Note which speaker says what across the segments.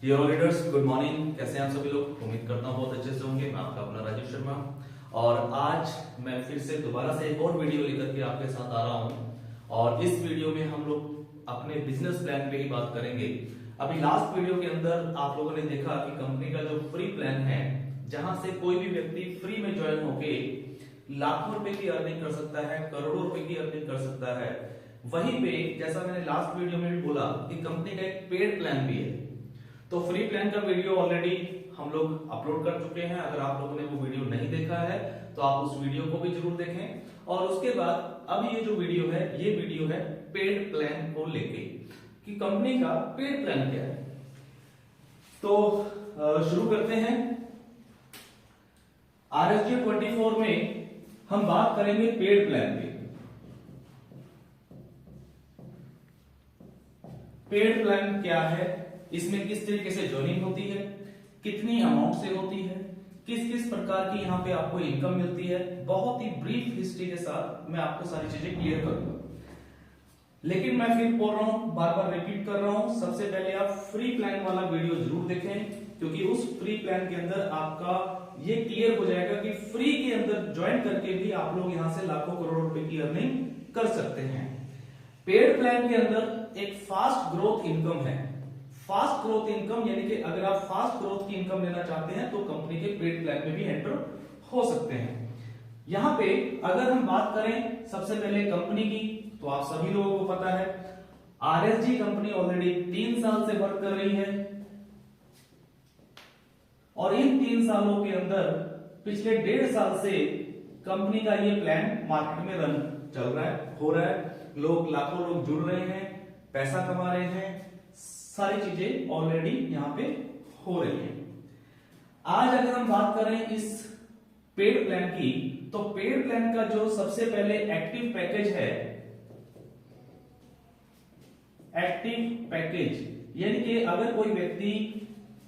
Speaker 1: Dear leaders, good morning. कैसे हैं आप सभी लोग? उम्मीद करता हूँ बहुत अच्छे से होंगे। मैं आपका अपना राजेश शर्मा और आज मैं फिर से दोबारा से एक और वीडियो लेकर के आपके साथ आ रहा हूँ। और इस वीडियो में हम लोग अपने बिजनेस प्लान पे ही बात करेंगे। अभी लास्ट वीडियो के अंदर आप लोगों ने देखा कि कंपनी का जो फ्री प्लान है, जहां से कोई भी व्यक्ति फ्री में ज्वाइन होके लाखों रुपए की अर्निंग कर सकता है, करोड़ों रुपए की अर्निंग कर सकता है। वहीं पे जैसा मैंने लास्ट वीडियो में भी बोला कि कंपनी का एक पेड प्लान भी है। तो फ्री प्लान का वीडियो ऑलरेडी हम लोग अपलोड कर चुके हैं। अगर आप लोगों ने वो वीडियो नहीं देखा है तो आप उस वीडियो को भी जरूर देखें। और उसके बाद अब ये जो वीडियो है, ये वीडियो है पेड प्लान को लेके कि कंपनी का पेड प्लान क्या है। तो शुरू करते हैं। RSG 24 में हम बात करेंगे पेड प्लान पे। पेड प्लान क्या है, इसमें किस तरीके से ज्वाइनिंग होती है, कितनी अमाउंट से होती है, किस किस प्रकार की यहाँ पे आपको इनकम मिलती है, बहुत ही ब्रीफ हिस्ट्री के साथ मैं आपको सारी चीजें क्लियर करूंगा। लेकिन मैं फिर बोल रहा हूं, बार बार रिपीट कर रहा हूं, सबसे पहले आप फ्री प्लान वाला वीडियो जरूर देखें, क्योंकि उस फ्री प्लान के अंदर आपका ये क्लियर हो जाएगा कि फ्री के अंदर ज्वाइन करके भी आप लोग यहां से लाखों करोड़ रुपए की अर्निंग कर सकते हैं। पेड प्लान के अंदर एक फास्ट ग्रोथ इनकम है। फास्ट ग्रोथ इनकम यानी कि अगर आप फास्ट ग्रोथ की इनकम लेना चाहते हैं तो कंपनी के पेड प्लान में भी एंटर हो सकते हैं। यहां पे अगर हम बात करें सबसे पहले कंपनी की, तो आप सभी लोगों को पता है RSG कंपनी ऑलरेडी 3 साल से वर्क कर रही है। और इन 3 सालों के अंदर पिछले 1.5 साल से कंपनी का ये प्लान मार्केट में रन चल रहा है, हो रहा है। लाखों लोग जुड़ रहे हैं, पैसा कमा रहे हैं, सारी चीजें ऑलरेडी यहां पे हो रही हैं। आज अगर हम बात करें इस पेड प्लान की, तो पेड प्लान का जो सबसे पहले एक्टिव पैकेज है, एक्टिव पैकेज यानी कि अगर कोई व्यक्ति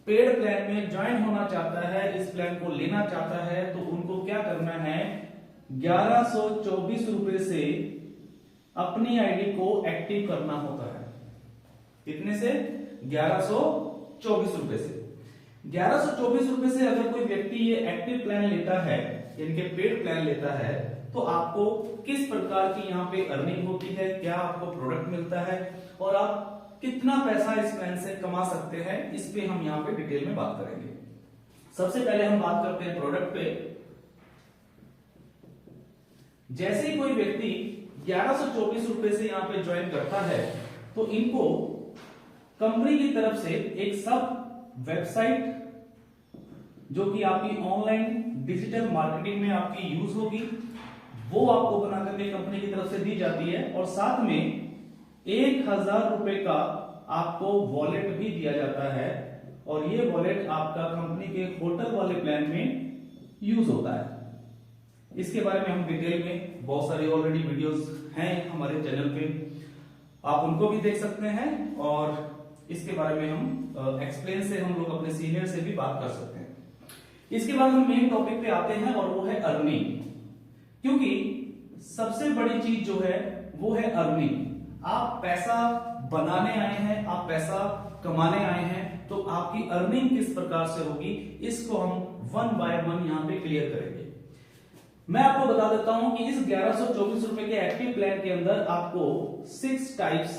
Speaker 1: पेड प्लान में ज्वाइन होना चाहता है, इस प्लान को लेना चाहता है, तो उनको क्या करना है, 1124 रुपए से अपनी आईडी को एक्टिव करना होता है। कितने से? 1124 रुपए से। 1124 रुपए से अगर कोई व्यक्ति ये एक्टिव प्लान लेता है, यानी कि पेड प्लान लेता है, तो आपको किस प्रकार की यहाँ पे अर्निंग होती है, क्या आपको प्रोडक्ट मिलता है और आप कितना पैसा इस प्लान से कमा सकते हैं, इस पे हम यहाँ पे डिटेल में बात करेंगे। सबसे पहले हम बात करते हैं प्रोडक्ट पे। जैसे ही कोई व्यक्ति 1124 रुपए से यहाँ पे ज्वाइन करता है, तो इनको कंपनी की तरफ से एक सब वेबसाइट जो कि आपकी ऑनलाइन डिजिटल मार्केटिंग में आपकी यूज होगी, वो आपको बना करके कंपनी की तरफ से दी जाती है। और साथ में 1000 रुपए का आपको वॉलेट भी दिया जाता है। और ये वॉलेट आपका कंपनी के होटल वाले प्लान में यूज होता है। इसके बारे में हम डिटेल में बहुत सारी ऑलरेडी वीडियोस हैं हमारे चैनल पे, आप उनको भी देख सकते हैं। और इसके बारे में हम एक्सप्लेन से हम लोग अपने सीनियर से भी बात कर सकते हैं। इसके बाद हम मेन टॉपिक पे आते हैं और वो है अर्निंग। क्योंकि सबसे बड़ी चीज जो है वो है अर्निंग। आप पैसा बनाने आए हैं, आप पैसा कमाने आए हैं, तो आपकी अर्निंग किस प्रकार से होगी, इसको हम 1 बाय 1 यहां पे क्लियर करेंगे। मैं आपको बता देता हूं कि इस 1124 रुपए के एक्टिव प्लान के अंदर आपको 6 टाइप्स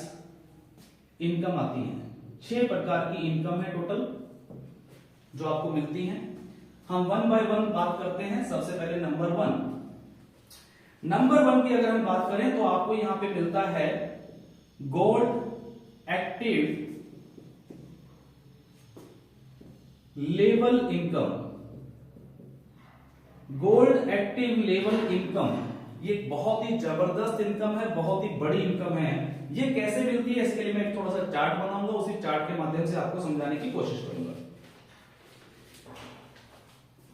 Speaker 1: इनकम आती है। 6 प्रकार की इनकम है टोटल जो आपको मिलती हैं। हम 1 बाय 1 बात करते हैं। सबसे पहले नंबर 1 की अगर हम बात करें तो आपको यहां पे मिलता है gold active level income. Gold active level income ये बहुत ही जबरदस्त इनकम है, बहुत ही बड़ी इनकम है। ये कैसे मिलती है, इसके लिए मैं थोड़ा सा चार्ट बनाऊंगा, उसी चार्ट के माध्यम से आपको समझाने की कोशिश करूंगा।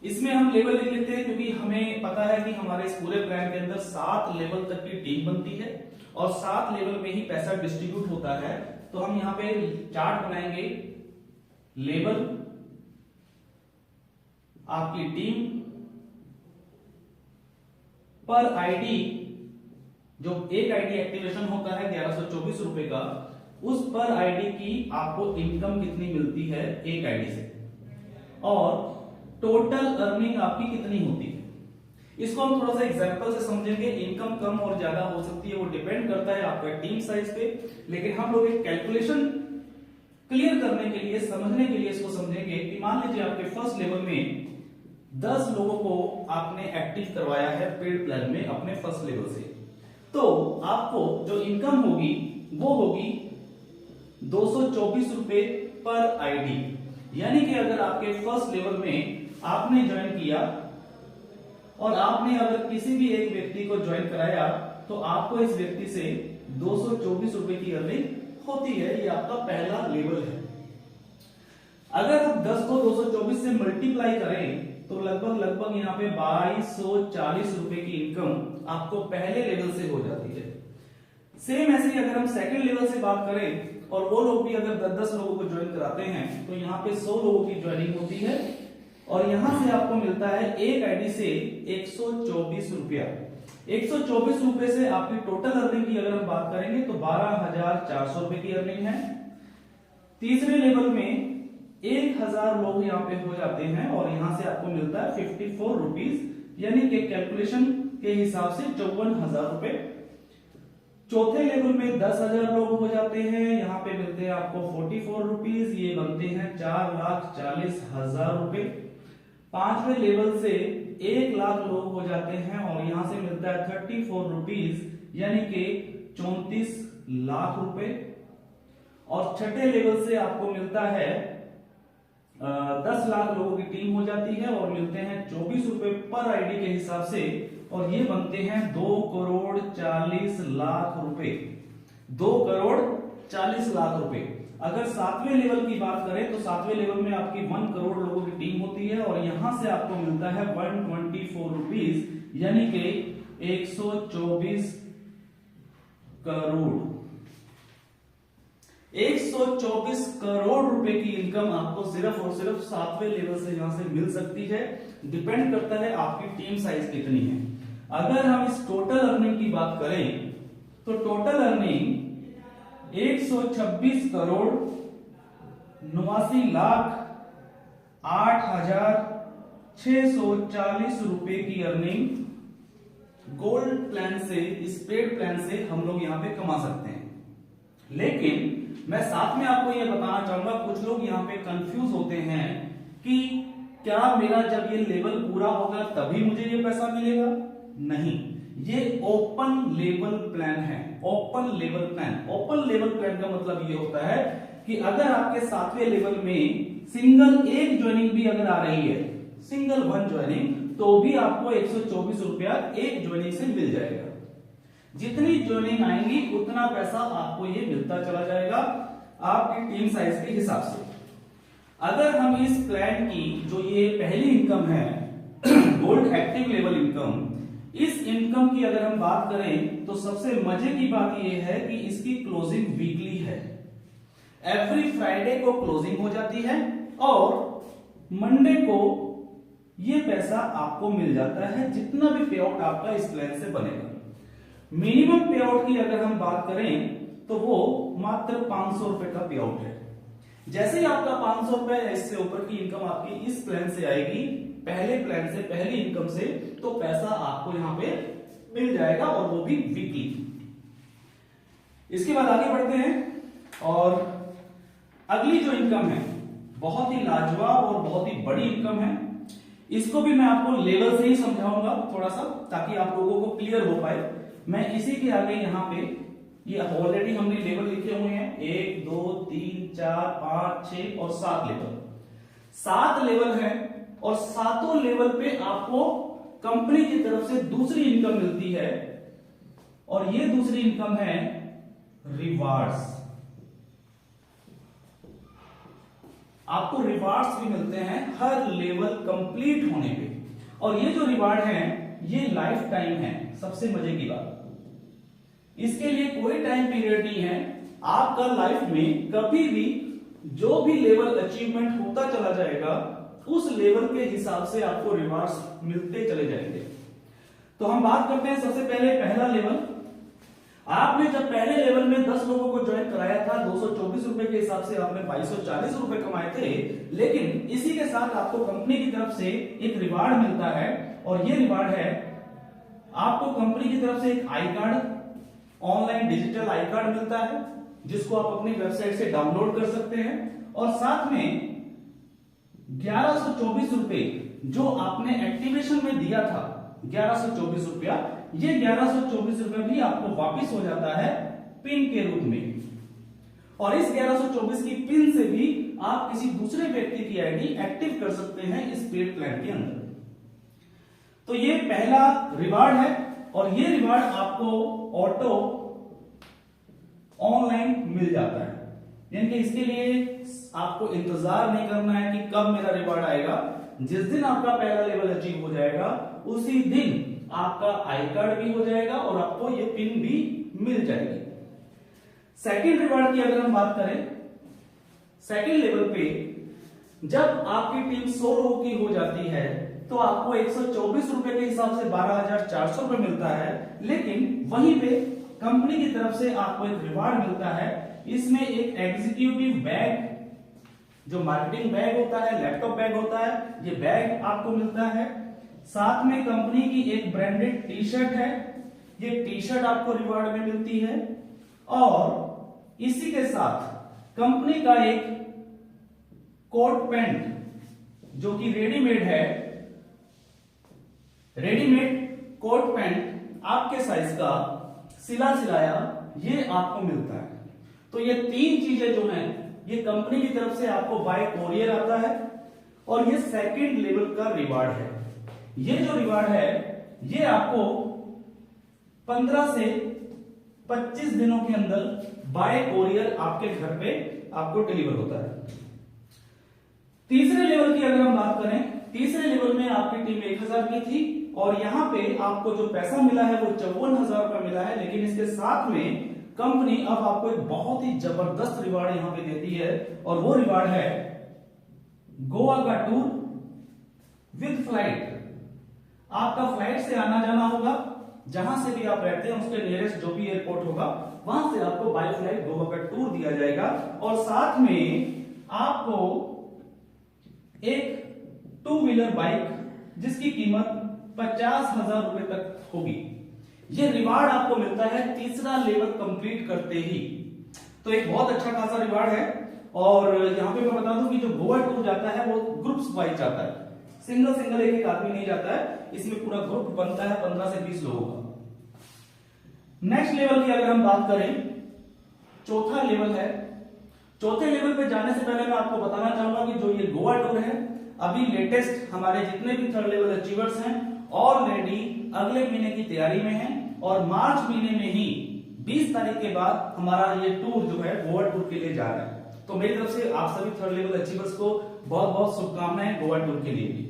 Speaker 1: इसमें हम लेवल लिख लेते हैं, क्योंकि हमें पता है कि हमारे इस पूरे प्लान के अंदर 7 लेवल तक की टीम बनती है और 7 लेवल में ही पैसा डिस्ट्रीब्यूट होता है। तो हम यहां पे चार्ट बनाएंगे। लेवल, आपकी टीम, पर आईडी, जो एक आईडी एक्टिवेशन होता है 1124 रुपए का, उस पर आईडी की आपको इनकम कितनी मिलती है एक आईडी से, और टोटल अर्निंग आपकी कितनी होती है। इसको हम थोड़ा सा एग्जांपल से समझेंगे। इनकम कम और ज्यादा हो सकती है, वो डिपेंड करता है आपका टीम साइज पे, लेकिन हम लोग एक कैलकुलेशन क्लियर करने के लिए, समझने के लिए इसको समझेंगे कि मान लीजिए आपके फर्स्ट लेवल में 10 लोगों को आपने एक्टिव करवाया है पेड प्लान में अपने फर्स्ट लेवल से, तो आपको जो इनकम होगी वो होगी 224 रुपए पर आईडी। यानी कि अगर आपके फर्स्ट लेवल में आपने ज्वाइन किया और आपने अगर किसी भी एक व्यक्ति को ज्वाइन कराया तो आपको इस व्यक्ति से 224 रुपए की अर्निंग होती है। ये आपका पहला लेवल है। अगर हम 10 को 224 से मल्टीप्लाई करें तो लगभग यहाँ पे 2240 रुपए की इनकम आपको पहले लेवल से हो जाती है। सेम ऐसे ही अगर हम सेकंड लेवल से बात करें और वो लोग भी अगर 10-10 लोगों को ज्वाइन कराते हैं तो यहाँ पे 100 लोगों की ज्वाइनिंग होती है और यहां से आपको मिलता है एक आईडी से 124 रुपया। 124 रुपए से आपकी टोटल अर्निंग की अगर हम बात करेंगे तो 12,400 रुपए की अर्निंग है। तीसरे लेवल में 1000 लोग यहाँ पे हो जाते हैं और यहां से आपको मिलता है 54 रुपीज, यानी कि कैलकुलेशन के हिसाब से 54,000 रुपए। चौथे लेवल में 10,000 लोग हो जाते हैं, यहाँ पे मिलते हैं आपको 44 रुपीज, ये बनते हैं 4,40,000 रुपए। पांचवें लेवल से 1 लाख लोग हो जाते हैं और यहां से मिलता है 34 रुपीज, यानी कि 34 लाख रुपए। और छठे लेवल से आपको मिलता है 10 लाख लोगों की टीम हो जाती है और मिलते हैं 24 रुपए पर आईडी के हिसाब से, और ये बनते हैं 2,40,00,000 रुपए। 2,40,00,000 रुपए। अगर 7वें लेवल की बात करें तो 7वें लेवल में आपकी 1 करोड़ लोगों की टीम होती है और यहां से आपको मिलता है 124 रुपीज, यानी कि 124 करोड़। 124 करोड़ रुपए की इनकम आपको सिर्फ और सिर्फ 7वें लेवल से यहां से मिल सकती है। डिपेंड करता है आपकी टीम साइज कितनी है। अगर हम इस टोटल अर्निंग की बात करें तो टोटल अर्निंग 126 करोड़ 89,08,640 रुपए की अर्निंग गोल्ड प्लान से, स्प्रेड प्लान से हम लोग यहां पे कमा सकते हैं। लेकिन मैं साथ में आपको यह बताना चाहूंगा, कुछ लोग यहां पे कंफ्यूज होते हैं कि क्या मेरा जब ये लेवल पूरा होगा तभी मुझे ये पैसा मिलेगा। नहीं, ये ओपन लेवल प्लान है। Open level plan, open level plan का मतलब ये होता है कि अगर आपके 7वें लेवल में सिंगल एक ज्वाइनिंग भी अगर आ रही है, सिंगल 1 ज्वाइनिंग, तो भी आपको 124 रुपया एक ज्वाइनिंग से मिल जाएगा। जितनी ज्वाइनिंग आएंगी उतना पैसा आपको ये मिलता चला जाएगा आपकी टीम साइज के हिसाब से। अगर हम इस प्लान की जो ये पहली इनकम है गोल्ड एक्टिव लेवल इनकम, इस इनकम की अगर हम बात करें तो सबसे मजे की बात यह है कि इसकी क्लोजिंग वीकली है। एवरी फ्राइडे को क्लोजिंग हो जाती है और मंडे को ये पैसा आपको मिल जाता है, जितना भी पे आउट आपका इस प्लान से बनेगा। मिनिमम पे आउट की अगर हम बात करें तो वो मात्र 500 रुपए का पे आउट है। जैसे ही आपका 500 रुपए इससे ऊपर की इनकम आपकी इस प्लान से आएगी, पहले प्लान से, पहली इनकम से, तो पैसा आपको यहां पे मिल जाएगा और वो भी वीकली। इसके बाद आगे बढ़ते हैं और अगली जो इनकम है बहुत ही लाजवाब और बहुत ही बड़ी इनकम है। इसको भी मैं आपको लेवल से ही समझाऊंगा थोड़ा सा, ताकि आप लोगों को क्लियर हो पाए। मैं इसी के आगे यहाँ पे ये ऑलरेडी हमने लेवल लिखे हुए हैं 1 2 3 4 5 6 और 7 लेवल। 7 लेवल है और 7 लेवल पे आपको कंपनी की तरफ से दूसरी इनकम मिलती है और ये दूसरी इनकम है रिवार्ड्स। आपको रिवार्ड्स भी मिलते हैं हर लेवल कंप्लीट होने पे, और ये जो रिवार्ड है ये लाइफ टाइम है। सबसे मजे की बात, इसके लिए कोई टाइम पीरियड नहीं है। आपका लाइफ में कभी भी जो भी लेवल अचीवमेंट होता चला जाएगा उस लेवल के हिसाब से आपको रिवार्ड्स मिलते चले जाएंगे। तो हम बात करते हैं सबसे पहले पहला लेवल। आपने जब पहले लेवल में 10 लोगों को ज्वाइन कराया था, 224 रुपए के हिसाब से आपने 2240 रुपए कमाए थे, लेकिन इसी के साथ आपको कंपनी की तरफ से एक रिवार्ड मिलता है, और ये रिवार्ड है आपको कंपनी की तरफ से एक I card, online digital I card मिलता है, जिसको आप अपनी वेबसाइट से डाउनलोड कर सकते हैं, और साथ में 1124 रुपए जो आपने एक्टिवेशन में दिया था, 1124 रुपया, ये 1124 रुपया भी आपको वापस हो जाता है पिन के रूप में, और इस 1124 की पिन से भी आप किसी दूसरे व्यक्ति की आईडी एक्टिव कर सकते हैं इस पेड प्लान के अंदर। तो ये पहला रिवार्ड है, और ये रिवार्ड आपको ऑटो ऑनलाइन मिल जाता है, यानी कि इसके लिए आपको इंतजार नहीं करना है कि कब मेरा रिवार्ड आएगा। जिस दिन आपका पहला लेवल अचीव हो जाएगा, उसी दिन आपका आई कार्ड भी हो जाएगा और आपको ये पिन भी मिल जाएगी। सेकंड रिवार्ड की अगर हम बात करें, सेकंड लेवल पे जब आपकी टीम 100 लोगों की हो जाती है, तो आपको 124 रुपए के हिसाब से 12,400 रुपए मिलता है, लेकिन वहीं पे कंपनी की तरफ से आपको एक रिवार्ड मिलता है। इसमें एक एग्जीक्यूटिव बैग, जो मार्केटिंग बैग होता है, लैपटॉप बैग होता है, ये बैग आपको मिलता है। साथ में कंपनी की एक ब्रांडेड टी शर्ट है, ये टी शर्ट आपको रिवार्ड में मिलती है, और इसी के साथ कंपनी का एक कोट पैंट जो कि रेडीमेड है, रेडीमेड कोट पैंट आपके साइज का सिला सिलाया, ये आपको मिलता है। तो ये तीन चीजें जो हैं, ये कंपनी की तरफ से आपको बाय कोरियर आता है, और ये सेकंड लेवल का रिवार्ड है। ये जो रिवार्ड है, ये आपको 15 से 25 दिनों के अंदर बाय कोरियर आपके घर पे आपको डिलीवर होता है। तीसरे लेवल की अगर हम बात करें, तीसरे लेवल में आपकी टीम 1000 की थी, और यहां पे आपको जो पैसा मिला है वो 54,000 रुपया मिला है, लेकिन इसके साथ में कंपनी अब आपको एक बहुत ही जबरदस्त रिवार्ड यहां पे देती है, और वो रिवार्ड है गोवा का टूर विद फ्लाइट। आपका फ्लाइट से आना जाना होगा, जहां से भी आप रहते हैं उसके नियरेस्ट जो भी एयरपोर्ट होगा, वहां से आपको बाय फ्लाइट गोवा का टूर दिया जाएगा, और साथ में आपको एक 2 व्हीलर बाइक जिसकी कीमत 50,000 रुपए तक होगी। ये रिवार्ड आपको मिलता है तीसरा लेवल कंप्लीट करते ही। तो एक बहुत अच्छा खासा रिवार्ड है, और यहां पे मैं बता दूं कि जो गोवा टूर जाता है वो ग्रुप्स वाइज जाता है, सिंगल सिंगल एक आदमी नहीं जाता है, इसमें पूरा ग्रुप बनता है 15 से 20 लोगों का। नेक्स्ट लेवल की अगर हम बात करें, चौथा लेवल है। चौथे लेवल पे जाने से पहले मैं आपको बताना चाहूंगा कि जो ये गोवा टूर है, अभी लेटेस्ट हमारे जितने भी थर्ड लेवल अचीवर्स हैं ऑलरेडी अगले महीने की तैयारी में हैं, और मार्च महीने में ही 20 तारीख के बाद हमारा ये टूर जो है गोवा टूर के लिए जा रहा है। तो मेरी तरफ से आप सभी थर्ड लेवल अचीवर्स को बहुत बहुत शुभकामनाएं गोवा टूर के लिए भी।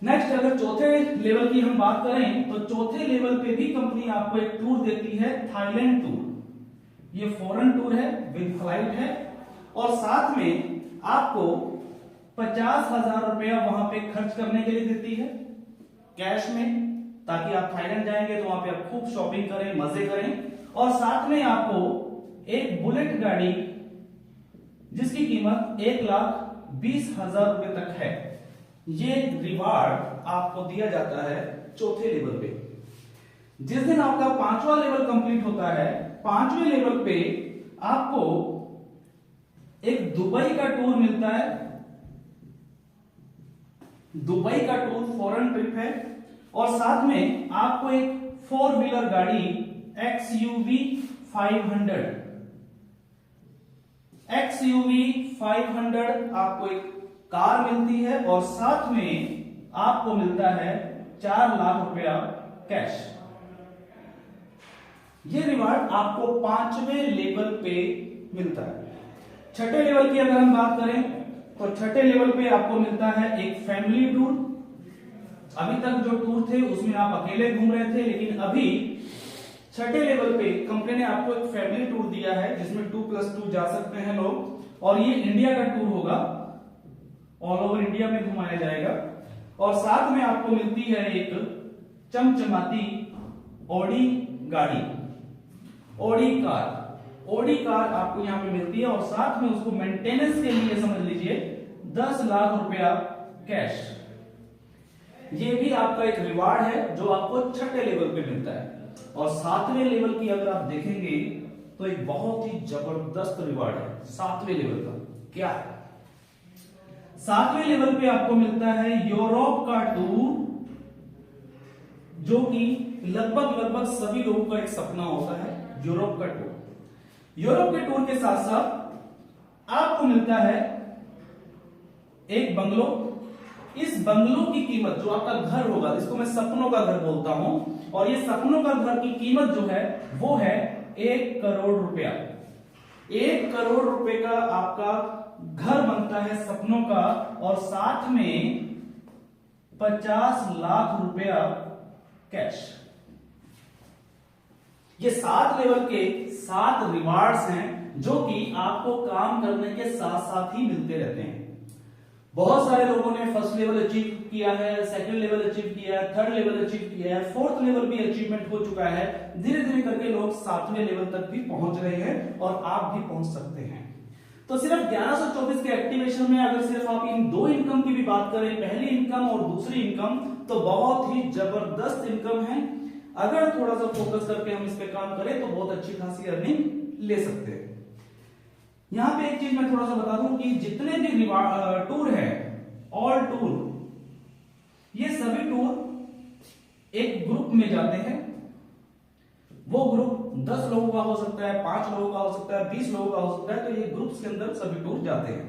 Speaker 1: नेक्स्ट अगर चौथे लेवल की हम बात करें, तो चौथे लेवल पे भी कंपनी आपको एक टूर देती है, थाईलैंड टूर। ये फॉरेन टूर है, विद फ्लाइट है, और साथ में आपको 50,000 रुपया वहां पे खर्च करने के लिए देती है कैश में, ताकि आप थाईलैंड जाएंगे तो वहां पे आप खूब शॉपिंग करें, मजे करें, और साथ में आपको एक बुलेट गाड़ी जिसकी कीमत 1,20,000 रुपए तक है, ये रिवार्ड आपको दिया जाता है चौथे लेवल पे। जिस दिन आपका 5वां लेवल कंप्लीट होता है, 5वें लेवल पे आपको एक दुबई का टूर मिलता है। दुबई का टूर फॉरेन ट्रिप है, और साथ में आपको एक 4 व्हीलर गाड़ी XUV 500 आपको एक कार मिलती है, और साथ में आपको मिलता है 4 लाख रुपया कैश। ये रिवार्ड आपको 5वें लेवल पे मिलता है। छठे लेवल की अगर हम बात करें, तो छठे लेवल पे आपको मिलता है एक फैमिली टूर। अभी तक जो टूर थे उसमें आप अकेले घूम रहे थे, लेकिन अभी छठे लेवल पे कंपनी ने आपको एक फैमिली टूर दिया है, जिसमें 2+2 जा सकते हैं लोग, और ये इंडिया का टूर होगा, ऑल ओवर इंडिया में घुमाया जाएगा, और साथ में आपको मिलती है एक चमचमाती ऑडी गाड़ी ऑडी कार आपको यहां पे मिलती है, और साथ में उसको मेंटेनेंस के लिए समझ लीजिए 10 लाख रुपया कैश। ये भी आपका एक रिवार्ड है जो आपको छठे लेवल पे मिलता है। और सातवें लेवल की अगर आप देखेंगे तो एक बहुत ही जबरदस्त रिवार्ड है सातवें लेवल का। क्या है? सातवें लेवल पे आपको मिलता है यूरोप का टूर, जो कि लगभग सभी लोगों का एक सपना होता है, यूरोप का टूर। यूरोप के टूर के साथ साथ आपको मिलता है एक बंगलो। इस बंगलो की कीमत, जो आपका घर होगा, जिसको मैं सपनों का घर बोलता हूं, और ये सपनों का घर की कीमत जो है वो है 1 करोड़ रुपया। 1 करोड़ रुपए का आपका घर बनता है सपनों का, और साथ में 50 लाख रुपया कैश। ये 7 लेवल के 7 रिवार्ड्स हैं जो कि आपको काम करने के साथ साथ ही मिलते रहते हैं। बहुत सारे लोगों ने फर्स्ट लेवल अचीव किया है, सेकंड लेवल अचीव किया है, थर्ड लेवल अचीव किया है, फोर्थ लेवल भी अचीवमेंट हो चुका है। धीरे धीरे करके लोग 7वें लेवल तक भी पहुंच रहे हैं, और आप भी पहुंच सकते हैं। तो सिर्फ 1124 के एक्टिवेशन में अगर सिर्फ आप इन 2 इनकम की भी बात करें, पहली इनकम और दूसरी इनकम, तो बहुत ही जबरदस्त इनकम है। अगर थोड़ा सा फोकस करके हम इस पे काम करें तो बहुत अच्छी खासी अर्निंग ले सकते हैं। यहां पे एक चीज मैं थोड़ा सा बता दूं कि जितने भी टूर है, ऑल टूर, ये सभी टूर एक ग्रुप में जाते हैं। वो ग्रुप 10 लोगों का हो सकता है, 5 लोगों का हो सकता है, 20 लोगों का हो सकता है। तो ये ग्रुप्स के अंदर सभी टूर जाते हैं।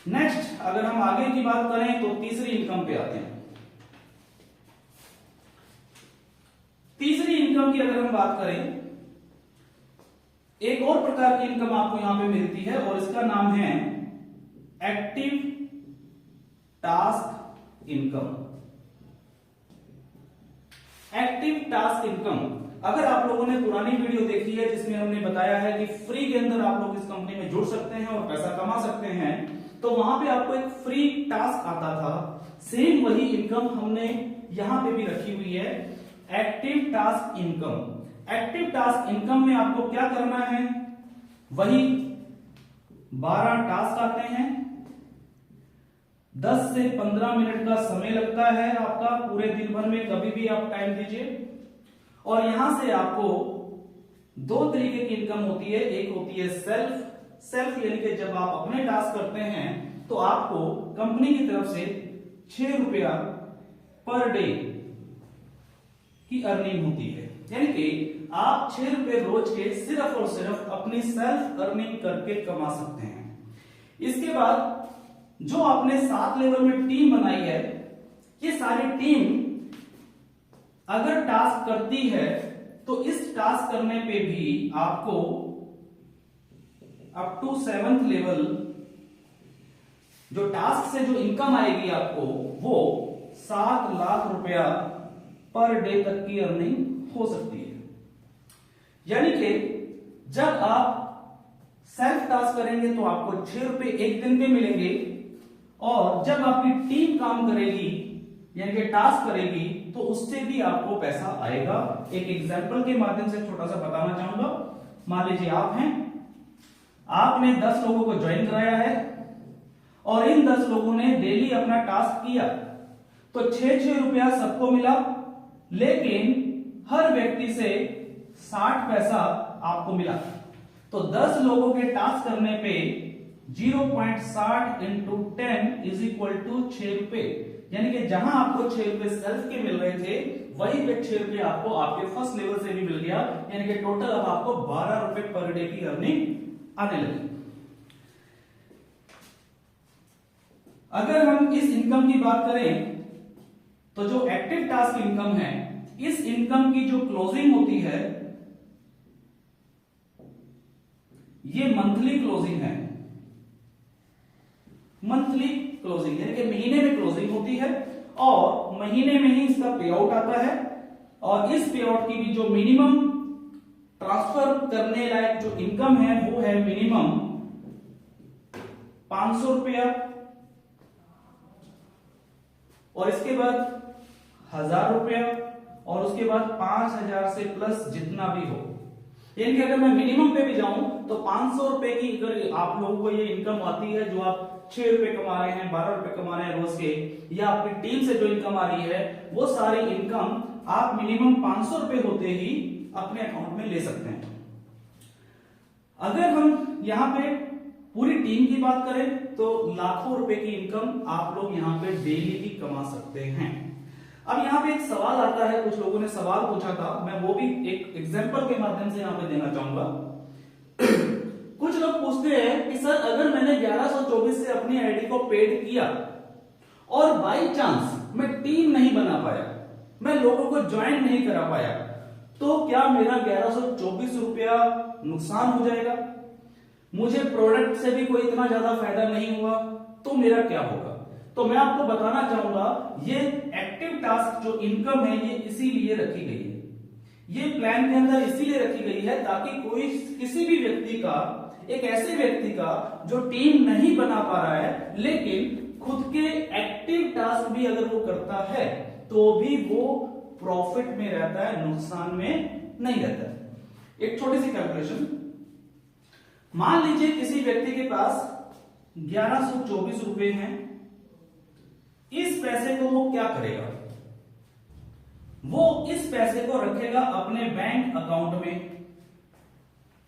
Speaker 1: नेक्स्ट अगर हम आगे की बात करें तो तीसरी इनकम पे आते हैं। तीसरी इनकम की अगर हम बात करें, एक और प्रकार की इनकम आपको यहां पे मिलती है, और इसका नाम है active task income. Active task income, अगर आप लोगों ने पुरानी वीडियो देखी है जिसमें हमने बताया है कि फ्री के अंदर आप लोग इस कंपनी में जुड़ सकते हैं और पैसा कमा सकते हैं, तो वहां पे आपको एक फ्री टास्क आता था। सेम वही इनकम हमने यहां पे भी रखी हुई है, active task income. Active task income में आपको क्या करना है, वही 12 टास्क आते हैं, 10 से 15 मिनट का समय लगता है आपका पूरे दिन भर में, कभी भी आप टाइम दीजिए। और यहां से आपको 2 तरीके की इनकम होती है। एक होती है सेल्फ यानी कि जब आप अपने टास्क करते हैं तो आपको कंपनी की तरफ से 6 रुपया पर डे की अर्निंग होती है, यानी कि आप 6 रुपए रोज के सिर्फ और सिर्फ अपनी सेल्फ अर्निंग करके कमा सकते हैं। इसके बाद जो आपने 7 लेवल में टीम बनाई है, ये सारी टीम अगर टास्क करती है तो इस टास्क करने पे भी आपको अप टू 7th लेवल जो टास्क से जो इनकम आएगी आपको, वो 7 लाख रुपया पर डे तक की अर्निंग हो सकती है। यानी कि जब आप सेल्फ टास्क करेंगे तो आपको 6 रुपए एक दिन में मिलेंगे, और जब आपकी टीम काम करेगी यानी कि टास्क करेगी तो उससे भी आपको पैसा आएगा। एक एग्जांपल के माध्यम से छोटा सा बताना चाहूंगा। मान लीजिए आप हैं, आपने 10 लोगों को ज्वाइन कराया है, और इन 10 लोगों ने डेली अपना टास्क किया, तो 6 रुपया सबको मिला, लेकिन हर व्यक्ति से 60 पैसा आपको मिला। तो 10 लोगों के टास्क करने पे 0.60 इंटू 10 इज इक्वल टू 6 रुपए, यानी कि जहां आपको 6 रुपए सेल्फ के मिल रहे थे, वहीं पे 6 रुपए आपको आपके फर्स्ट लेवल से भी मिल गया, यानी कि टोटल अब आपको 12 रुपए पर डे की अर्निंग आने लगी। अगर हम इस इनकम की बात करें तो जो एक्टिव टास्क इनकम है, इस इनकम की जो क्लोजिंग होती है, ये मंथली क्लोजिंग है। मंथली क्लोजिंग यानी कि महीने में क्लोजिंग होती है, और महीने में ही इसका पे आउट आता है। और इस पे आउट की भी जो मिनिमम ट्रांसफर करने लायक जो इनकम है, वो है मिनिमम 500 रुपया, और इसके बाद 1000 रुपया, और उसके बाद 5000 से प्लस जितना भी हो। यानी कि अगर मैं मिनिमम पे भी जाऊं तो 500 रुपए की अगर आप लोगों को ये इनकम आती है, जो आप 6 रुपए कमा रहे हैं, 12 रुपए कमा रहे हैं रोज के, या आपकी टीम से जो इनकम आ रही है, वो सारी इनकम आप मिनिमम 500 रुपए होते ही अपने अकाउंट में ले सकते हैं। अगर हम यहाँ पे पूरी टीम की बात करें तो लाखों रुपए की इनकम आप लोग यहाँ पे डेली की कमा सकते हैं। अब यहाँ पे एक सवाल आता है, कुछ लोगों ने सवाल पूछा था, मैं वो भी एक एग्जांपल के माध्यम से यहाँ पे देना चाहूंगा। कुछ लोग पूछते हैं कि सर अगर मैंने 1124 से अपनी आईडी को पेड किया और बाय चांस मैं टीम नहीं बना पाया, मैं लोगों को ज्वाइन नहीं करा पाया, तो क्या मेरा 1124 रुपया नुकसान हो जाएगा? मुझे प्रोडक्ट से भी कोई इतना ज्यादा फायदा नहीं हुआ, तो मेरा क्या होगा? तो मैं आपको बताना चाहूंगा, ये एक्टिव टास्क जो इनकम है ये इसीलिए रखी गई है, ये प्लान के अंदर इसीलिए रखी गई है ताकि कोई किसी भी व्यक्ति का, एक ऐसे व्यक्ति का जो टीम नहीं बना पा रहा है लेकिन खुद के एक्टिव टास्क भी अगर वो करता है तो भी वो प्रॉफिट में रहता है, नुकसान में नहीं रहता है। एक छोटी सी कैलकुलेशन, मान लीजिए किसी व्यक्ति के पास 1124 रुपए हैं, इस पैसे को वो क्या करेगा? वो इस पैसे को रखेगा अपने बैंक अकाउंट में,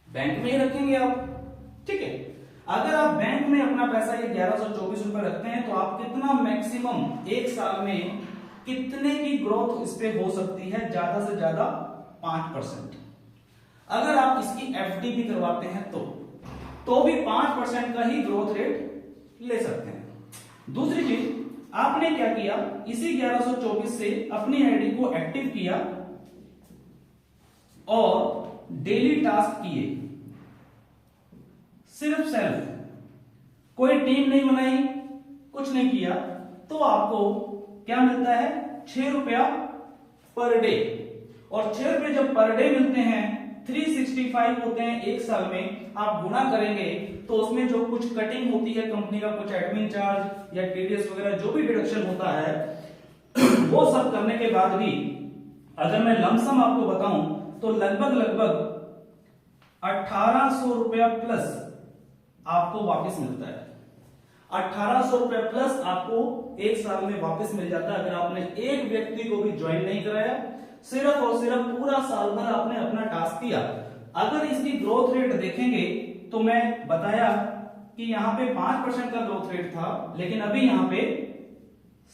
Speaker 1: बैंक में ही रखेंगे आप, ठीक है। अगर आप बैंक में अपना पैसा ये 1124 रुपए रखते हैं तो आप कितना मैक्सिमम एक साल में कितने की ग्रोथ इस पे हो सकती है? ज्यादा से ज्यादा 5%। अगर आप इसकी एफडी भी करवाते हैं तो भी 5% का ही ग्रोथ रेट ले सकते हैं। दूसरी चीज, आपने क्या किया, इसी 1124 से अपनी आईडी को एक्टिव किया और डेली टास्क किए, सिर्फ सेल्फ, कोई टीम नहीं बनाई, कुछ नहीं किया, तो आपको क्या मिलता है? 6 रुपया पर डे। और 6 रुपए जब पर डे मिलते हैं, 365 होते हैं एक साल में, आप गुना करेंगे तो उसमें जो कुछ कटिंग होती है कंपनी का, कुछ एडमिन चार्ज या टीडीएस वगैरह जो भी डिडक्शन होता है वो सब करने के बाद भी अगर मैं लमसम आपको बताऊं तो लगभग 1800 रुपया प्लस आपको वापस मिलता है। 1800 रुपया प्लस आपको एक साल में वापस मिल जाता है अगर आपने एक व्यक्ति को भी ज्वाइन नहीं कराया, सिर्फ और सिर्फ पूरा साल भर आपने अपना टास्क किया। अगर इसकी ग्रोथ रेट देखेंगे तो मैं बताया कि यहां पे 5% का ग्रोथ रेट था, लेकिन अभी यहां पे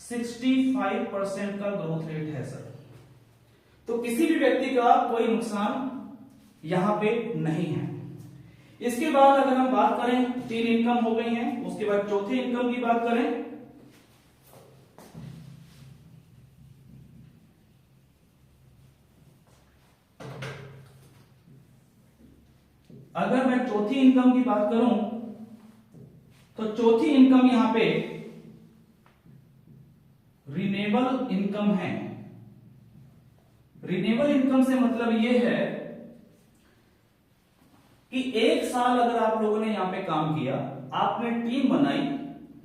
Speaker 1: 65% का ग्रोथ रेट है सर। तो किसी भी व्यक्ति का कोई नुकसान यहां पे नहीं है। इसके बाद अगर हम बात करें, 3 इनकम हो गई हैं, उसके बाद चौथी इनकम की बात करें, अगर मैं चौथी इनकम की बात करूं तो चौथी इनकम यहां पे रिन्यूएबल इनकम है। रिन्यूएबल इनकम से मतलब यह है कि एक साल अगर आप लोगों ने यहां पे काम किया, आपने टीम बनाई,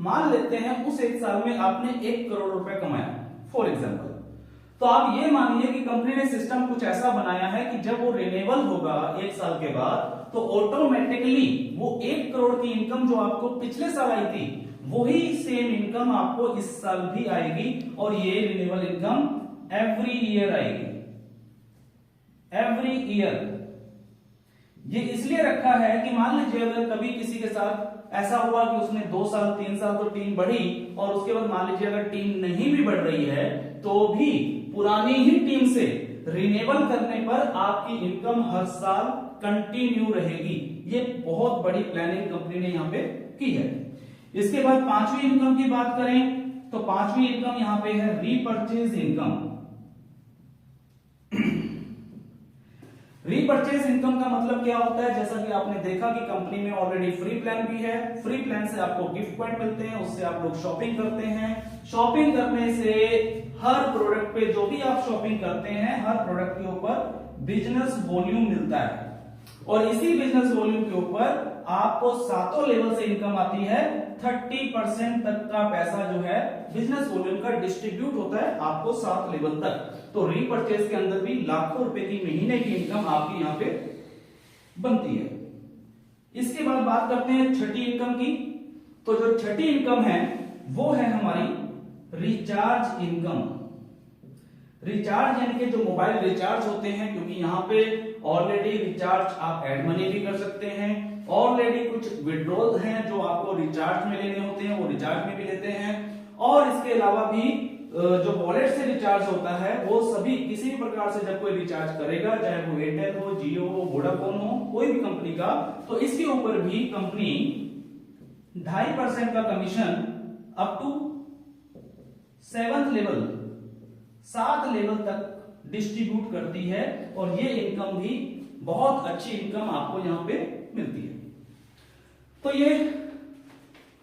Speaker 1: मान लेते हैं उस एक साल में आपने 1 करोड़ रुपए कमाया फॉर एग्जांपल, तो आप ये मानिए कि कंपनी ने सिस्टम कुछ ऐसा बनाया है कि जब वो रिन्यूएबल होगा एक साल के बाद तो ऑटोमेटिकली वो 1 करोड़ की इनकम जो आपको पिछले साल आई थी वही सेम इनकम आपको इस साल भी आएगी, और ये रिन्यूएबल इनकम एवरी ईयर आएगी, एवरी ईयर। ये इसलिए रखा है कि मान लीजिए अगर कभी किसी के साथ ऐसा हुआ कि उसने 2 साल 3 साल तो टीम बढ़ी और उसके बाद मान लीजिए अगर टीम नहीं भी बढ़ रही है तो भी पुरानी ही टीम से रिन्यूएबल करने पर आपकी इनकम हर साल कंटिन्यू रहेगी। ये बहुत बड़ी प्लानिंग कंपनी ने यहां पे की है। इसके बाद 5वीं इनकम की बात करें तो 5वीं इनकम यहां पे है रीपरचेज इनकम। रीपरचेज इनकम का मतलब क्या होता है? जैसा कि आपने देखा कि कंपनी में ऑलरेडी फ्री प्लान भी है, फ्री प्लान से आपको गिफ्ट पॉइंट मिलते हैं, उससे आप लोग शॉपिंग करते हैं, शॉपिंग करने से हर प्रोडक्ट पे जो भी आप शॉपिंग करते हैं हर प्रोडक्ट के ऊपर बिजनेस वॉल्यूम मिलता है, और इसी बिजनेस वॉल्यूम के ऊपर आपको 7 लेवल से इनकम आती है। 30% तक का पैसा जो है बिजनेस वॉल्यूम का डिस्ट्रीब्यूट होता है आपको 7 लेवल तक। तो रीपरचेज के अंदर भी लाखों रुपए की महीने की इनकम आपकी यहां पे बनती है। इसके बाद बात करते हैं छठी इनकम की। तो जो छठी इनकम है वो है हमारी रिचार्ज इनकम। रिचार्ज यानी कि जो मोबाइल रिचार्ज होते हैं, क्योंकि यहाँ पे ऑलरेडी रिचार्ज आप एड मनी भी कर सकते हैं, ऑलरेडी कुछ विड्रॉल हैं जो आपको रिचार्ज में लेने होते हैं वो रिचार्ज में भी लेते हैं, और इसके अलावा भी जो वॉलेट से रिचार्ज होता है वो सभी किसी भी प्रकार से जब कोई रिचार्ज करेगा, चाहे वो एयरटेल हो, जियो हो, वोडाफोन हो, कोई भी कंपनी का, तो इसके ऊपर भी कंपनी 2.5% का commission up to 7th level, 7 level तक डिस्ट्रीब्यूट करती है, और ये इनकम भी बहुत अच्छी इनकम आपको यहां पे मिलती है। तो ये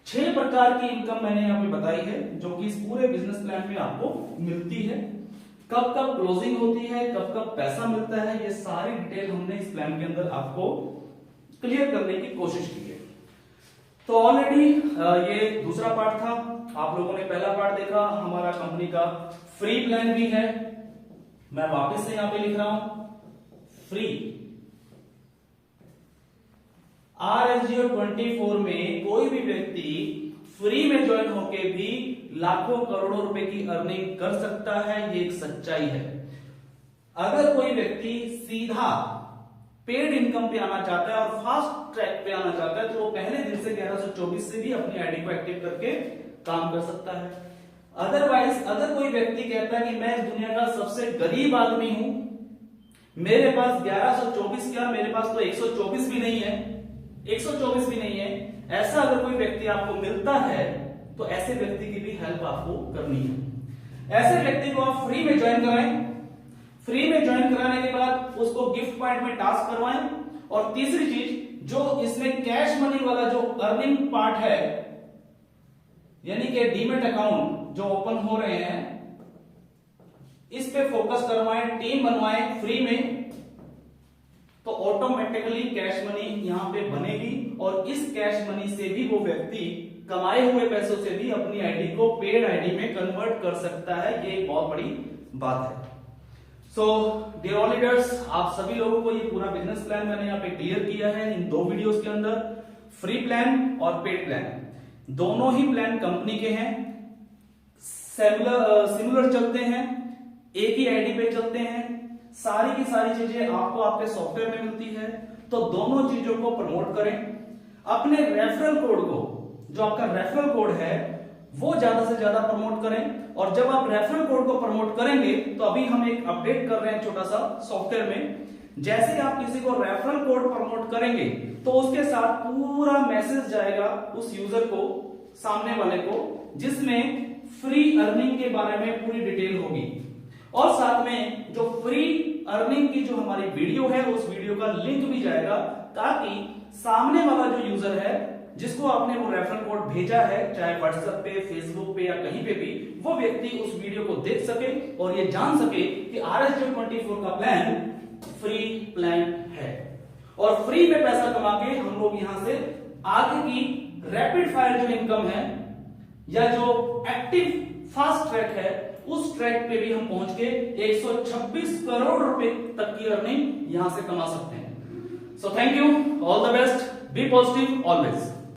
Speaker 1: 6 प्रकार की इनकम मैंने यहां पे बताई है जो कि इस पूरे बिजनेस प्लान में आपको मिलती है। कब कब क्लोजिंग होती है, कब कब पैसा मिलता है, ये सारी डिटेल हमने इस प्लान के अंदर आपको क्लियर करने की कोशिश की है। तो ऑलरेडी ये दूसरा पार्ट था, आप लोगों ने पहला पार्ट देखा, हमारा कंपनी का फ्री प्लान भी है। मैं वापस से यहां पे लिख रहा हूं, फ्री RSGO 24 में कोई भी व्यक्ति फ्री में ज्वाइन होके भी लाखों करोड़ों रुपए की अर्निंग कर सकता है, ये एक सच्चाई है। अगर कोई व्यक्ति सीधा पेड इनकम पे आना चाहता है और फास्ट ट्रैक पे आना चाहता है, तो वो पहले दिन से 1124 से भी अपनी आईडी को एक्टिव करके काम कर सकता है। अदरवाइज अगर कोई व्यक्ति कहता है कि मैं इस दुनिया का सबसे गरीब आदमी हूं, मेरे पास 1124 क्या, मेरे पास तो 124 भी नहीं है, 124 भी नहीं है, ऐसा अगर कोई व्यक्ति आपको मिलता है तो ऐसे व्यक्ति की भी हेल्प आपको करनी है। ऐसे व्यक्ति को आप फ्री में ज्वाइन कराएं, फ्री में ज्वाइन कराने के बाद उसको गिफ्ट पॉइंट में टास्क करवाएं, और तीसरी चीज जो इसमें कैश मनी वाला जो अर्निंग पार्ट है, यानी कि डीमेट अकाउंट जो ओपन हो रहे हैं, इस पे फोकस करवाएं, टीम बनवाएं फ्री में, तो ऑटोमेटिकली कैश मनी यहां पे बनेगी, और इस कैश मनी से भी वो व्यक्ति कमाए हुए पैसों से भी अपनी आईडी को पेड आईडी में कन्वर्ट कर सकता है। ये एक बहुत बड़ी बात है। सो डियर ऑल लीडर्स, आप सभी लोगों को ये पूरा बिजनेस प्लान मैंने यहाँ पे क्लियर किया है इन 2 वीडियोस के अंदर। फ्री प्लान और पेड प्लान दोनों ही प्लान कंपनी के हैं, सिमिलर चलते हैं, एक ही आईडी पे चलते हैं, सारी की सारी चीजें आपको आपके सॉफ्टवेयर में मिलती है। तो दोनों चीजों को प्रमोट करें, अपने रेफरल कोड को, जो आपका रेफरल कोड है वो ज्यादा से ज्यादा प्रमोट करें, और जब आप रेफरल कोड को प्रमोट करेंगे तो अभी हम एक अपडेट कर रहे हैं छोटा सा सॉफ्टवेयर में, जैसे आप किसी को रेफरल कोड प्रमोट करेंगे तो उसके साथ पूरा मैसेज जाएगा उस यूजर को, सामने वाले को, जिसमें फ्री अर्निंग के बारे में पूरी डिटेल होगी, और साथ में जो फ्री अर्निंग की जो हमारी वीडियो है उस वीडियो का लिंक भी जाएगा, ताकि सामने वाला जो यूजर है जिसको आपने वो रेफरल कोड भेजा है, चाहे व्हाट्सएप पे, फेसबुक पे या कहीं पे भी, वो व्यक्ति उस वीडियो को देख सके और ये जान सके कि RSGO 24 का प्लान फ्री प्लान है, और फ्री में पैसा कमा के हम लोग यहां से आगे की रैपिड फायर जो इनकम है या जो एक्टिव फास्ट ट्रैक है उस ट्रैक पे भी हम पहुंच के 126 करोड़ रुपए तक की अर्निंग यहां से कमा सकते हैं। So thank you, all the best, be positive always.